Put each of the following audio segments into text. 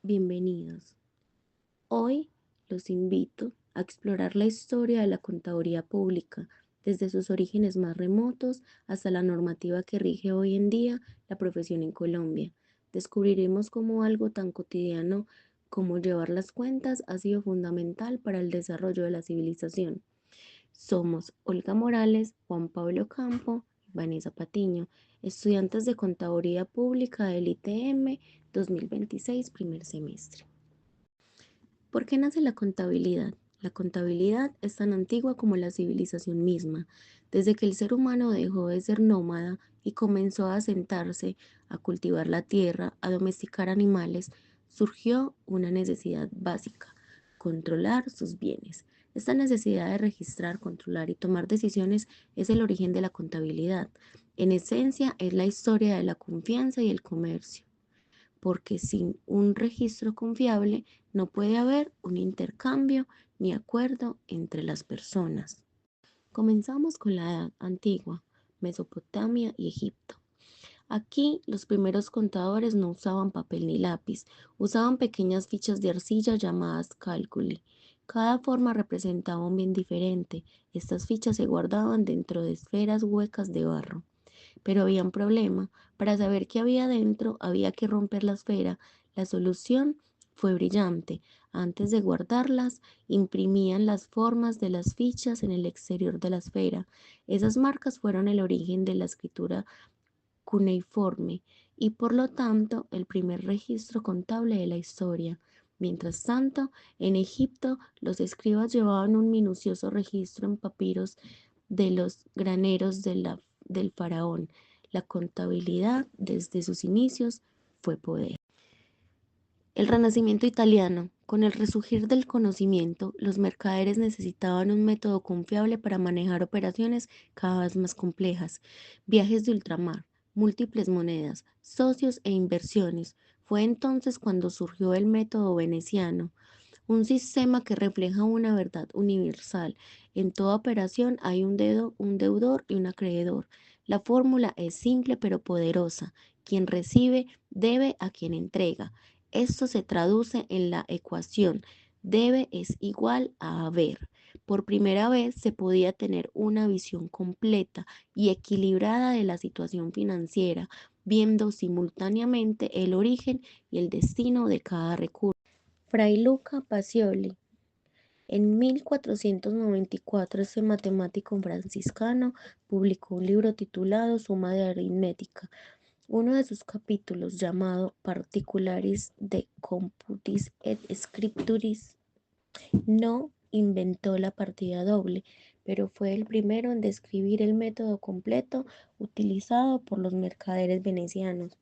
Bienvenidos. Hoy los invito a explorar la historia de la contaduría pública, desde sus orígenes más remotos hasta la normativa que rige hoy en día la profesión en Colombia. Descubriremos cómo algo tan cotidiano como llevar las cuentas ha sido fundamental para el desarrollo de la civilización. Somos Olga Morales, Juan Pablo Campo y Vanessa Patiño, estudiantes de Contaduría Pública del ITM 2026, primer semestre. ¿Por qué nace la contabilidad? La contabilidad es tan antigua como la civilización misma. Desde que el ser humano dejó de ser nómada y comenzó a asentarse, a cultivar la tierra, a domesticar animales, surgió una necesidad básica: controlar sus bienes. Esta necesidad de registrar, controlar y tomar decisiones es el origen de la contabilidad. En esencia, es la historia de la confianza y el comercio, porque sin un registro confiable no puede haber un intercambio ni acuerdo entre las personas. Comenzamos con la Edad Antigua, Mesopotamia y Egipto. Aquí los primeros contadores no usaban papel ni lápiz, usaban pequeñas fichas de arcilla llamadas cálculi. Cada forma representaba un bien diferente. Estas fichas se guardaban dentro de esferas huecas de barro. Pero había un problema. Para saber qué había dentro, había que romper la esfera. La solución fue brillante. Antes de guardarlas, imprimían las formas de las fichas en el exterior de la esfera. Esas marcas fueron el origen de la escritura cuneiforme y por lo tanto el primer registro contable de la historia. Mientras tanto, en Egipto, los escribas llevaban un minucioso registro en papiros de los graneros del faraón. La contabilidad, desde sus inicios, fue poder. El Renacimiento italiano. Con el resurgir del conocimiento, los mercaderes necesitaban un método confiable para manejar operaciones cada vez más complejas: viajes de ultramar, múltiples monedas, socios e inversiones. Fue entonces cuando surgió el método veneciano, un sistema que refleja una verdad universal. En toda operación hay un deudor y un acreedor. La fórmula es simple pero poderosa: quien recibe debe a quien entrega. Esto se traduce en la ecuación: debe es igual a haber. Por primera vez se podía tener una visión completa y equilibrada de la situación financiera, viendo simultáneamente el origen y el destino de cada recurso. Fray Luca Pacioli. En 1494, este matemático franciscano publicó un libro titulado Suma de Aritmética. Uno de sus capítulos, llamado Particularis de Computis et Scripturis, no inventó la partida doble, pero fue el primero en describir el método completo utilizado por los mercaderes venecianos.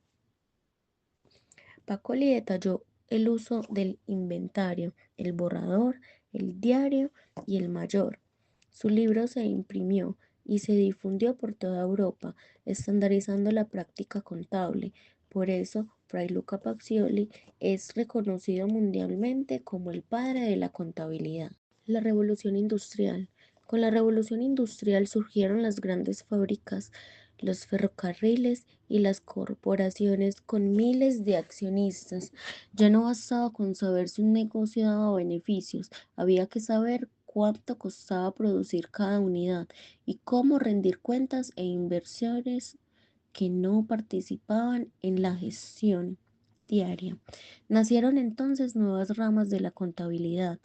Pacioli detalló el uso del inventario, el borrador, el diario y el mayor. Su libro se imprimió y se difundió por toda Europa, estandarizando la práctica contable. Por eso, Fray Luca Pacioli es reconocido mundialmente como el padre de la contabilidad. La revolución industrial. Con la revolución industrial surgieron las grandes fábricas, los ferrocarriles y las corporaciones con miles de accionistas. Ya no bastaba con saber si un negocio daba beneficios, había que saber cuánto costaba producir cada unidad y cómo rendir cuentas e inversiones que no participaban en la gestión diaria. Nacieron entonces nuevas ramas de la contabilidad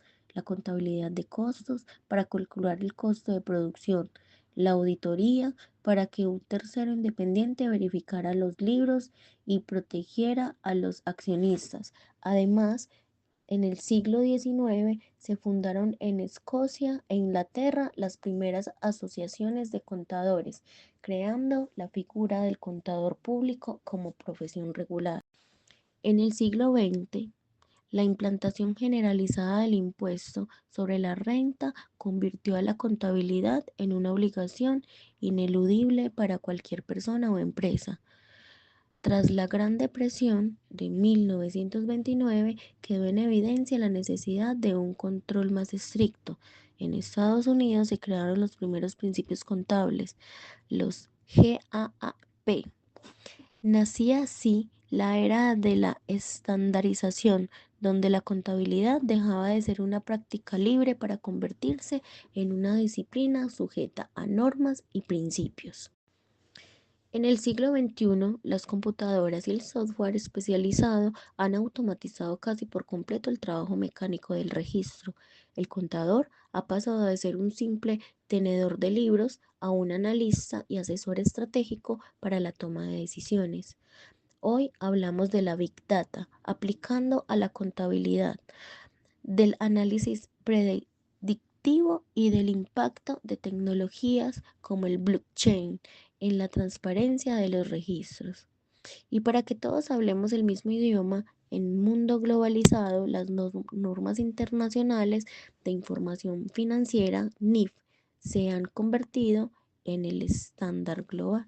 de costos para calcular el costo de producción, la auditoría para que un tercero independiente verificara los libros y protegiera a los accionistas. Además, en el siglo XIX se fundaron en Escocia e Inglaterra las primeras asociaciones de contadores, creando la figura del contador público como profesión regular. En el siglo XX, la implantación generalizada del impuesto sobre la renta convirtió a la contabilidad en una obligación ineludible para cualquier persona o empresa. Tras la Gran Depresión de 1929, quedó en evidencia la necesidad de un control más estricto. En Estados Unidos se crearon los primeros principios contables, los GAAP. Nacía así la era de la estandarización, donde la contabilidad dejaba de ser una práctica libre para convertirse en una disciplina sujeta a normas y principios. En el siglo XXI, las computadoras y el software especializado han automatizado casi por completo el trabajo mecánico del registro. El contador ha pasado de ser un simple tenedor de libros a un analista y asesor estratégico para la toma de decisiones. Hoy hablamos de la Big Data, aplicando a la contabilidad, del análisis predictivo y del impacto de tecnologías como el blockchain en la transparencia de los registros. Y para que todos hablemos el mismo idioma, en un mundo globalizado, las normas internacionales de información financiera, NIF, se han convertido en el estándar global.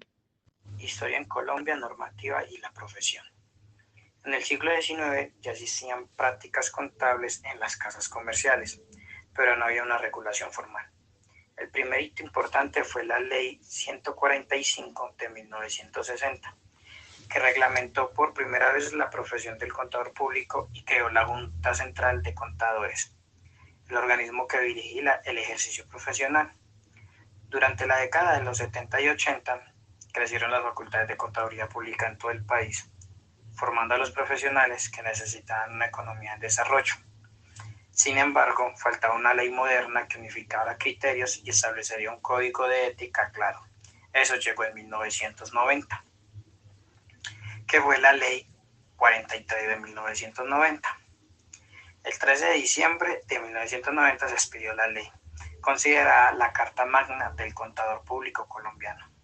Historia en Colombia, normativa y la profesión. En el siglo XIX ya existían prácticas contables en las casas comerciales, pero no había una regulación formal. El primer hito importante fue la Ley 145 de 1960, que reglamentó por primera vez la profesión del contador público y creó la Junta Central de Contadores, el organismo que vigila el ejercicio profesional. Durante la década de los 70 y 80, crecieron las facultades de contaduría pública en todo el país, formando a los profesionales que necesitaban una economía en desarrollo. Sin embargo, faltaba una ley moderna que unificara criterios y establecería un código de ética claro. Eso llegó en 1990, que fue la Ley 43 de 1990. El 13 de diciembre de 1990 se expidió la ley, considerada la Carta Magna del Contador Público colombiano.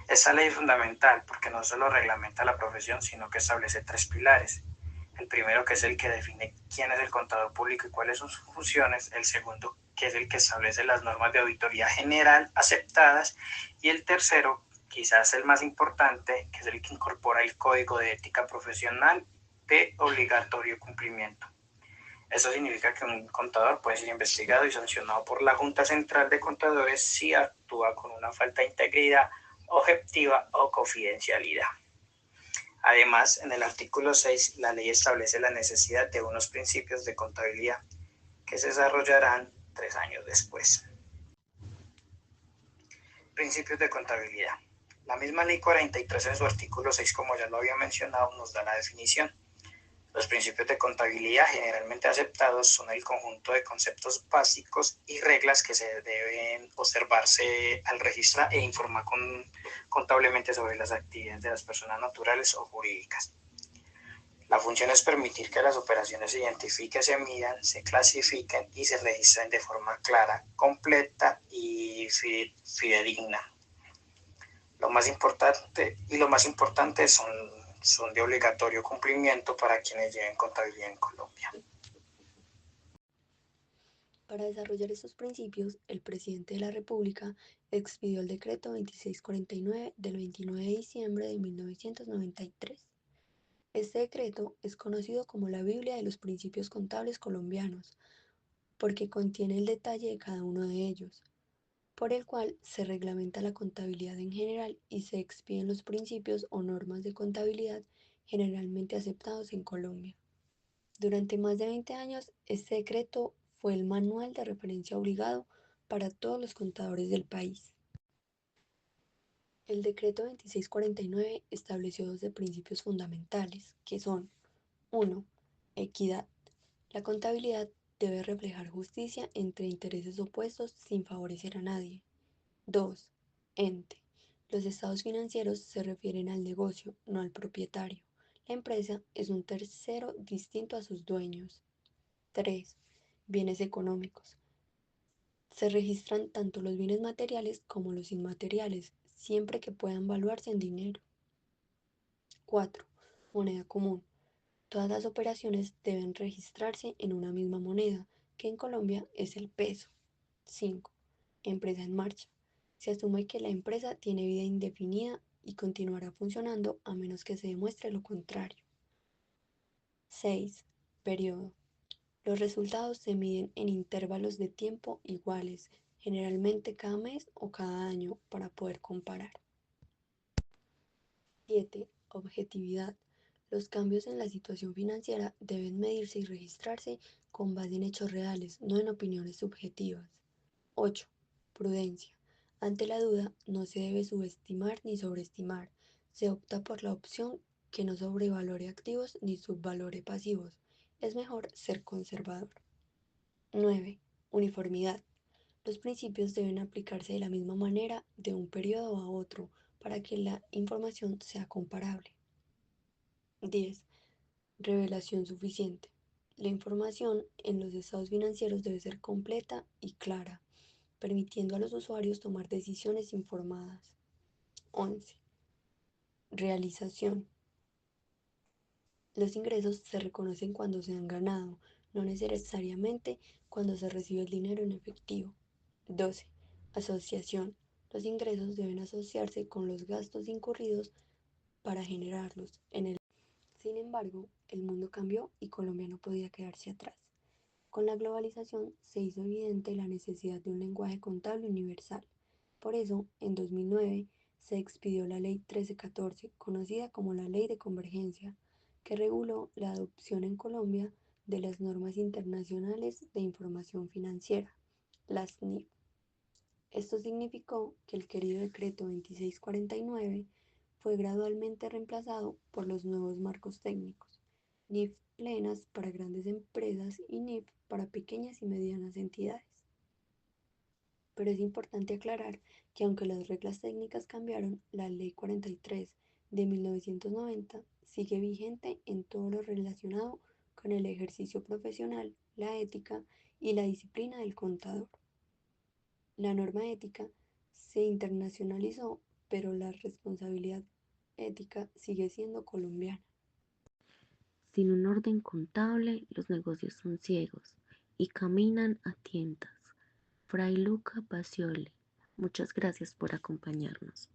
Esta ley es fundamental porque no solo reglamenta la profesión, sino que establece tres pilares. El primero, que es el que define quién es el contador público y cuáles son sus funciones. El segundo, que es el que establece las normas de auditoría general aceptadas. Y el tercero, quizás el más importante, que es el que incorpora el Código de Ética Profesional de obligatorio cumplimiento. Eso significa que un contador puede ser investigado y sancionado por la Junta Central de Contadores si actúa con una falta de integridad, objetiva o confidencialidad. Además, en el artículo 6, la ley establece la necesidad de unos principios de contabilidad que se desarrollarán 3 años después. Principios de contabilidad. La misma ley 43 en su artículo 6, como ya lo había mencionado, nos da la definición. Los principios de contabilidad generalmente aceptados son el conjunto de conceptos básicos y reglas que se deben observarse al registrar e informar contablemente sobre las actividades de las personas naturales o jurídicas. La función es permitir que las operaciones se identifiquen, se midan, se clasifiquen y se registren de forma clara, completa y fidedigna. Lo más importante son de obligatorio cumplimiento para quienes lleven contabilidad en Colombia. Para desarrollar estos principios, el presidente de la República expidió el decreto 2649 del 29 de diciembre de 1993. Este decreto es conocido como la Biblia de los principios contables colombianos, porque contiene el detalle de cada uno de ellos, por el cual se reglamenta la contabilidad en general y se expiden los principios o normas de contabilidad generalmente aceptados en Colombia. Durante más de 20 años, este decreto fue el manual de referencia obligado para todos los contadores del país. El decreto 2649 estableció 12 principios fundamentales, que son: 1. Equidad. La contabilidad debe reflejar justicia entre intereses opuestos sin favorecer a nadie. 2. Ente. Los estados financieros se refieren al negocio, no al propietario. La empresa es un tercero distinto a sus dueños. 3. Bienes económicos. Se registran tanto los bienes materiales como los inmateriales, siempre que puedan valuarse en dinero. 4. Moneda común. Todas las operaciones deben registrarse en una misma moneda, que en Colombia es el peso. 5. Empresa en marcha. Se asume que la empresa tiene vida indefinida y continuará funcionando a menos que se demuestre lo contrario. 6. Periodo. Los resultados se miden en intervalos de tiempo iguales, generalmente cada mes o cada año, para poder comparar. 7. Objetividad. Los cambios en la situación financiera deben medirse y registrarse con base en hechos reales, no en opiniones subjetivas. 8. Prudencia. Ante la duda, no se debe subestimar ni sobreestimar. Se opta por la opción que no sobrevalore activos ni subvalore pasivos. Es mejor ser conservador. 9. Uniformidad. Los principios deben aplicarse de la misma manera de un periodo a otro para que la información sea comparable. 10. Revelación suficiente. La información en los estados financieros debe ser completa y clara, permitiendo a los usuarios tomar decisiones informadas. 11. Realización. Los ingresos se reconocen cuando se han ganado, no necesariamente cuando se recibe el dinero en efectivo. 12. Asociación. Los ingresos deben asociarse con los gastos incurridos para generarlos. Sin embargo, el mundo cambió y Colombia no podía quedarse atrás. Con la globalización se hizo evidente la necesidad de un lenguaje contable universal. Por eso, en 2009 se expidió la Ley 1314, conocida como la Ley de Convergencia, que reguló la adopción en Colombia de las normas internacionales de información financiera, las NIF. Esto significó que el querido decreto 2649 fue gradualmente reemplazado por los nuevos marcos técnicos, NIF plenas para grandes empresas y NIF para pequeñas y medianas entidades. Pero es importante aclarar que aunque las reglas técnicas cambiaron, la Ley 43 de 1990 sigue vigente en todo lo relacionado con el ejercicio profesional, la ética y la disciplina del contador. La norma ética se internacionalizó, pero la responsabilidad ética sigue siendo colombiana. Sin un orden contable, los negocios son ciegos y caminan a tientas. Fray Luca Pacioli, muchas gracias por acompañarnos.